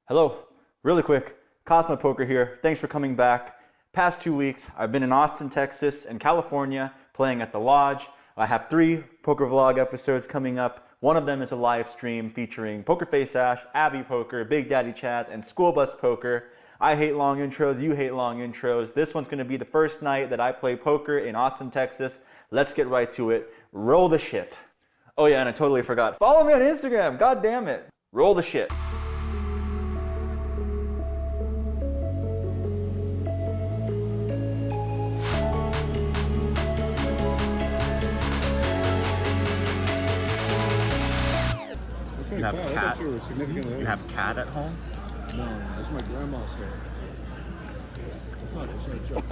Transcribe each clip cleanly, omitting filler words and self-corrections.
Hello, really quick, Kazma Poker here. Thanks for coming back. Past 2 weeks, I've been in Austin, Texas and California playing at the Lodge. I have 3 poker vlog episodes coming up. One of them is a live stream featuring Poker Face Ash, Abby Poker, Big Daddy Chaz, and School Bus Poker. I hate long intros, you hate long intros. This one's gonna be the first night that I play poker in Austin, Texas. Let's get right to it. Roll the shit. Oh yeah, and I totally forgot. Follow me on Instagram, god damn it. Roll the shit. You have cat. You have cat at home? No, that's my grandma's hair. It's not a joke.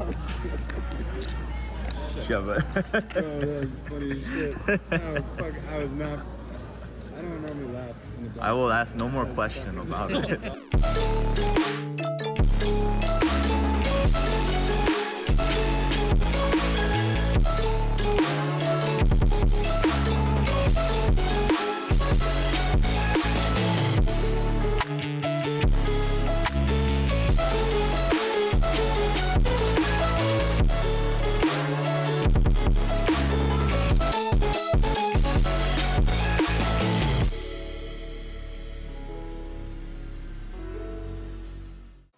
Shove it. Oh, that was funny as shit. I was not. I don't normally laugh in the back. I will ask no more question about it.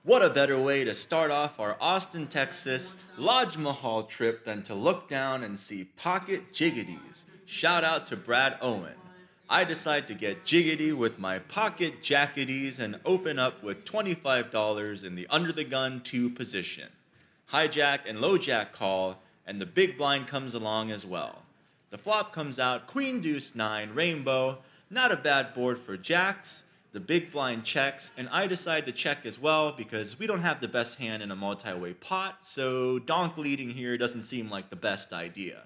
What a better way to start off our Austin, Texas Lodge Mahal trip than to look down and see pocket jiggities. Shout out to Brad Owen. I decide to get jiggity with my pocket jacketies and open up with $25 in the under the gun 2 position. Hijack and low jack call, and the big blind comes along as well. The flop comes out Queen Deuce 9 rainbow, not a bad board for jacks. The big blind checks, and I decide to check as well because we don't have the best hand in a multi-way pot, so donk leading here doesn't seem like the best idea.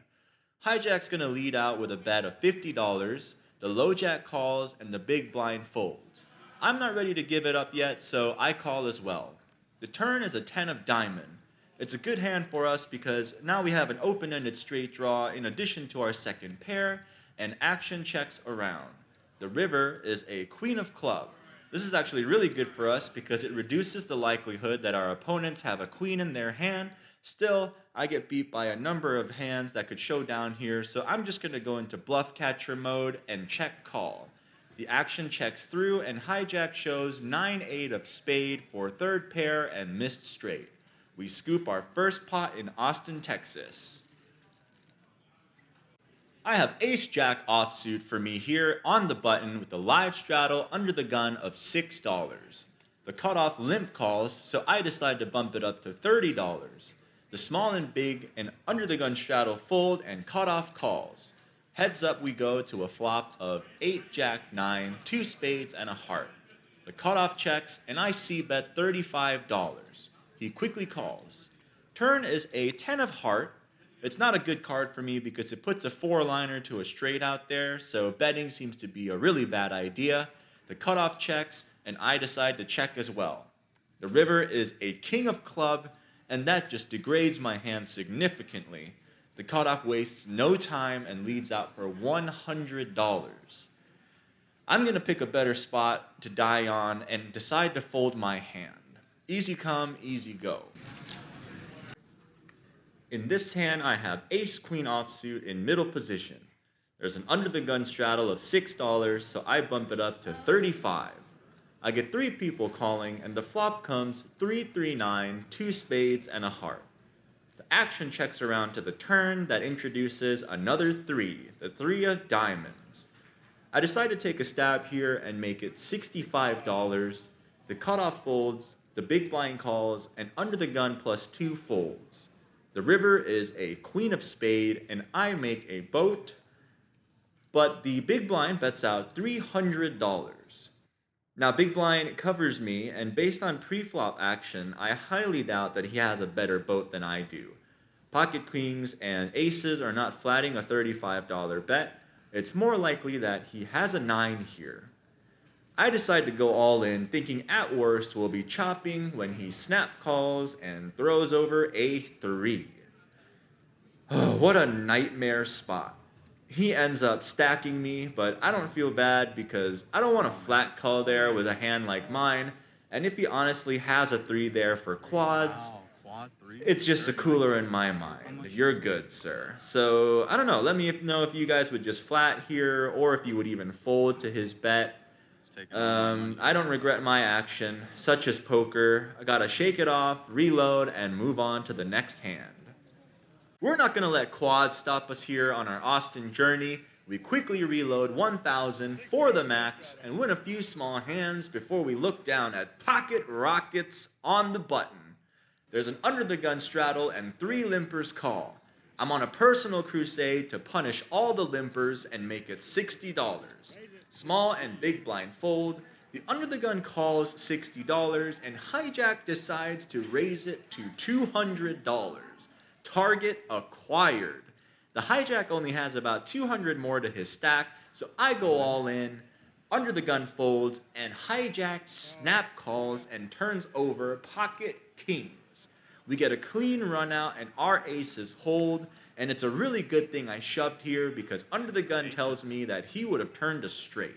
Hijack's gonna lead out with a bet of $50, the low jack calls, and the big blind folds. I'm not ready to give it up yet, so I call as well. The turn is a 10 of diamond. It's a good hand for us because now we have an open-ended straight draw in addition to our second pair, and action checks around. The river is a queen of club. This is actually really good for us because it reduces the likelihood that our opponents have a queen in their hand. Still, I get beat by a number of hands that could show down here, so I'm just going to go into bluff catcher mode and check call. The action checks through and hijack shows 9-8 of spade for third pair and missed straight. We scoop our first pot in Austin, Texas. I have ace-jack offsuit for me here on the button with the live straddle under the gun of $6. The cutoff limp calls, so I decide to bump it up to $30. The small and big and under the gun straddle fold and cutoff calls. Heads up we go to a flop of 8-jack-9, 2 spades and a heart. The cutoff checks and I c-bet $35. He quickly calls. Turn is a 10 of heart. It's not a good card for me because it puts a 4-liner to a straight out there, so betting seems to be a really bad idea. The cutoff checks, and I decide to check as well. The river is a king of club, and that just degrades my hand significantly. The cutoff wastes no time and leads out for $100. I'm going to pick a better spot to die on and decide to fold my hand. Easy come, easy go. In this hand, I have ace-queen offsuit in middle position. There's an under-the-gun straddle of $6, so I bump it up to $35. I get 3 people calling, and the flop comes 3-3-9, 2 spades, and a heart. The action checks around to the turn that introduces another 3, the 3 of diamonds. I decide to take a stab here and make it $65. The cutoff folds, the big blind calls, and under the gun plus 2 folds. The river is a queen of spade, and I make a boat, but the big blind bets out $300. Now, big blind covers me, and based on pre-flop action, I highly doubt that he has a better boat than I do. Pocket queens and aces are not flatting a $35 bet. It's more likely that he has a 9 here. I decide to go all in, thinking at worst we'll be chopping when he snap calls and throws over a 3. Oh, what a nightmare spot. He ends up stacking me, but I don't feel bad because I don't want a flat call there with a hand like mine, And if he honestly has a 3 there for quads, quad 3. it's just a cooler in my mind. You're good, sir. So, I don't know. Let me know if you guys would just flat here or if you would even fold to his bet. I don't regret my action. Such as poker. I gotta shake it off, reload, and move on to the next hand. We're not gonna let quads stop us here on our Austin journey. We quickly reload 1,000 for the max and win a few small hands before we look down at pocket rockets on the button. There's an under the gun straddle and 3 limpers call. I'm on a personal crusade to punish all the limpers and make it $60. Small and big blind fold. The under the gun calls $60 and hijack decides to raise it to $200. Target acquired. The hijack only has about 200 more to his stack, so I go all in. Under the gun folds and hijack snap calls and turns over pocket kings. We get a clean run out and our aces hold, and it's a really good thing I shoved here because under the gun tells me that he would have turned a straight.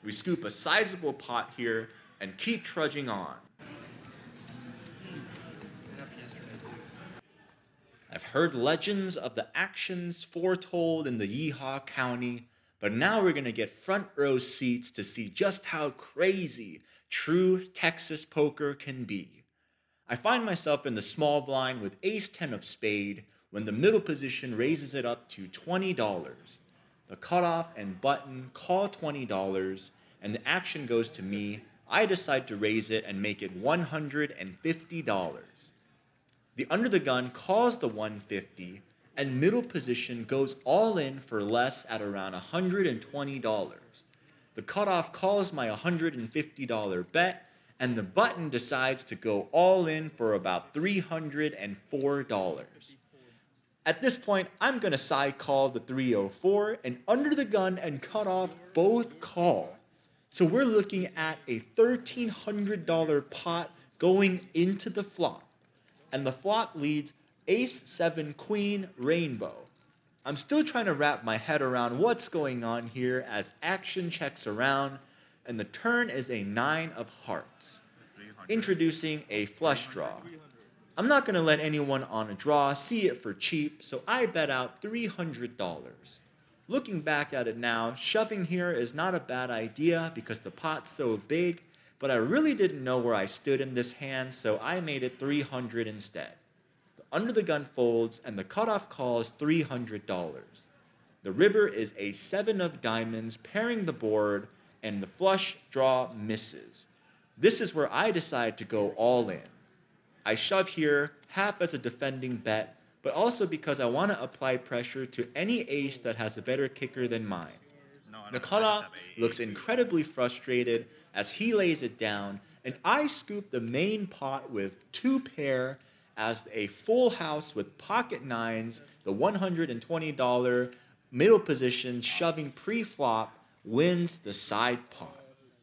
We scoop a sizable pot here and keep trudging on. I've heard legends of the actions foretold in the Yee-haw County, but now we're going to get front row seats to see just how crazy true Texas poker can be. I find myself in the small blind with ace-10 of spade when the middle position raises it up to $20. The cutoff and button call $20, and the action goes to me. I decide to raise it and make it $150. The under the gun calls the 150, and middle position goes all in for less at around $120. The cutoff calls my $150 bet, and the button decides to go all in for about $304. At this point, I'm going to side call the 304, and under the gun and cutoff both call. So we're looking at a $1,300 pot going into the flop. And the flop leads ace 7 queen rainbow. I'm still trying to wrap my head around what's going on here as action checks around, and the turn is a 9 of hearts, introducing a flush draw. I'm not going to let anyone on a draw see it for cheap, so I bet out $300. Looking back at it now, shoving here is not a bad idea because the pot's so big, but I really didn't know where I stood in this hand, so I made it $300 instead. The under the gun folds, and the cutoff calls $300. The river is a 7 of diamonds, pairing the board, and the flush draw misses. This is where I decide to go all in. I shove here, half as a defending bet, but also because I want to apply pressure to any ace that has a better kicker than mine. The cutoff looks incredibly frustrated as he lays it down, and I scoop the main pot with 2 pair as a full house with pocket nines, the $120 middle position shoving pre-flop wins the side pot.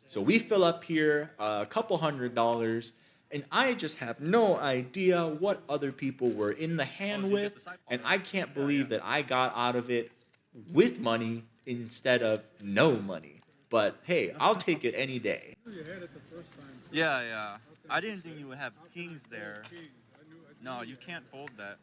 So we fill up here a couple $100, and I just have no idea what other people were in the hand with, and I can't believe that I got out of it with money instead of no money. But hey, I'll take it any day. Yeah. I didn't think you would have kings there. No, you can't fold that.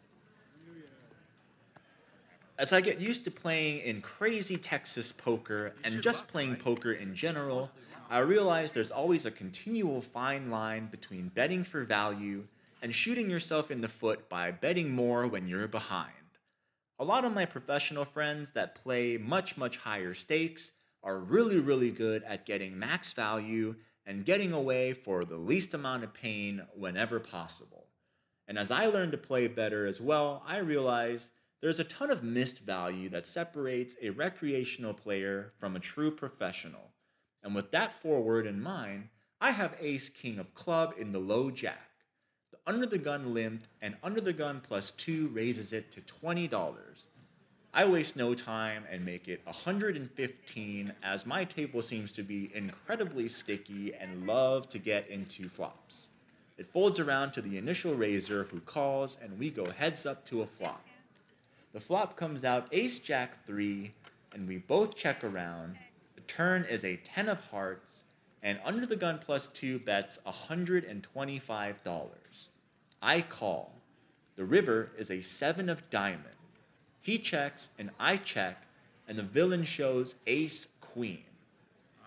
As I get used to playing in crazy Texas poker and just playing poker in general, I realize there's always a continual fine line between betting for value and shooting yourself in the foot by betting more when you're behind. A lot of my professional friends that play much higher stakes are really good at getting max value and getting away for the least amount of pain whenever possible. And as I learn to play better as well, I realize there's a ton of missed value that separates a recreational player from a true professional. And with that forward in mind, I have ace king of club in the low jack. The under the gun limped, and under the gun plus 2 raises it to $20. I waste no time and make it $115 as my table seems to be incredibly sticky and love to get into flops. It folds around to the initial raiser who calls, and we go heads up to a flop. The flop comes out ace jack 3, and we both check around. The turn is a 10 of hearts, and under the gun plus 2 bets $125. I call. The river is a 7 of diamond. He checks and I check, and the villain shows ace queen.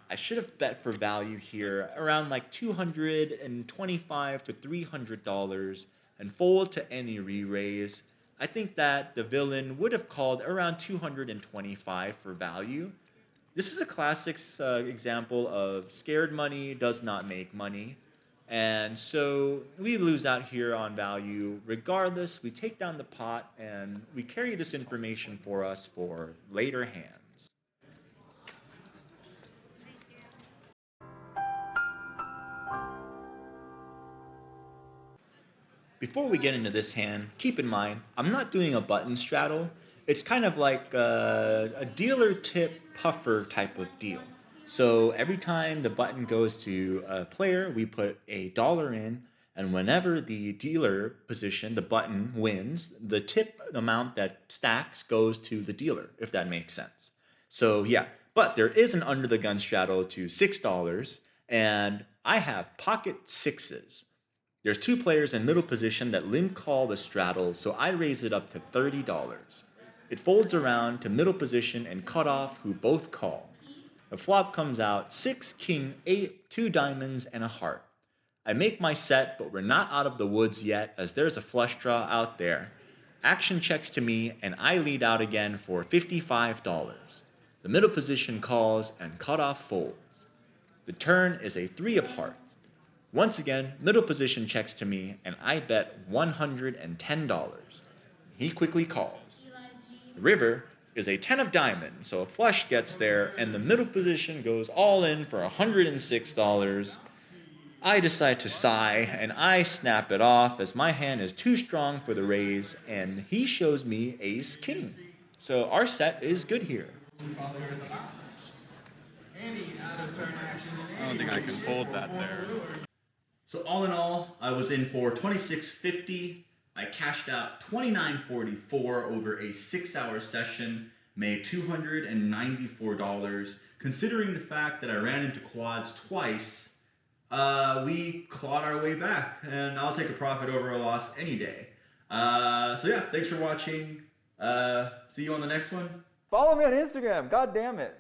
I should have bet for value here around like $225 to $300 and fold to any re-raise. I think that the villain would have called around $225 for value. This is a classic example of scared money does not make money. And so we lose out here on value. Regardless, we take down the pot and we carry this information for us for later hands. Before we get into this hand, keep in mind, I'm not doing a button straddle. It's kind of like a dealer tip puffer type of deal. So every time the button goes to a player, we put $1 in, and whenever the dealer position, the button wins, the tip amount that stacks goes to the dealer, if that makes sense. So yeah, but there is an under the gun straddle to $6, and I have pocket sixes. There's 2 players in middle position that limp call the straddle, so I raise it up to $30. It folds around to middle position and cutoff, who both call. The flop comes out 6, king, 8, 2 diamonds, and a heart. I make my set, but we're not out of the woods yet, as there's a flush draw out there. Action checks to me, and I lead out again for $55. The middle position calls, and cutoff folds. The turn is a 3 of hearts. Once again, middle position checks to me, and I bet $110. He quickly calls. The river is a 10 of diamond, so a flush gets there, and the middle position goes all in for $106. I decide to sigh, and I snap it off as my hand is too strong for the raise, and he shows me ace king. So our set is good here. I don't think I can fold that there. So all in all, I was in for $26.50. I cashed out $29.44 over a 6-hour session, made $294. Considering the fact that I ran into quads twice, we clawed our way back, and I'll take a profit over a loss any day. So yeah, thanks for watching. See you on the next one. Follow me on Instagram. God damn it.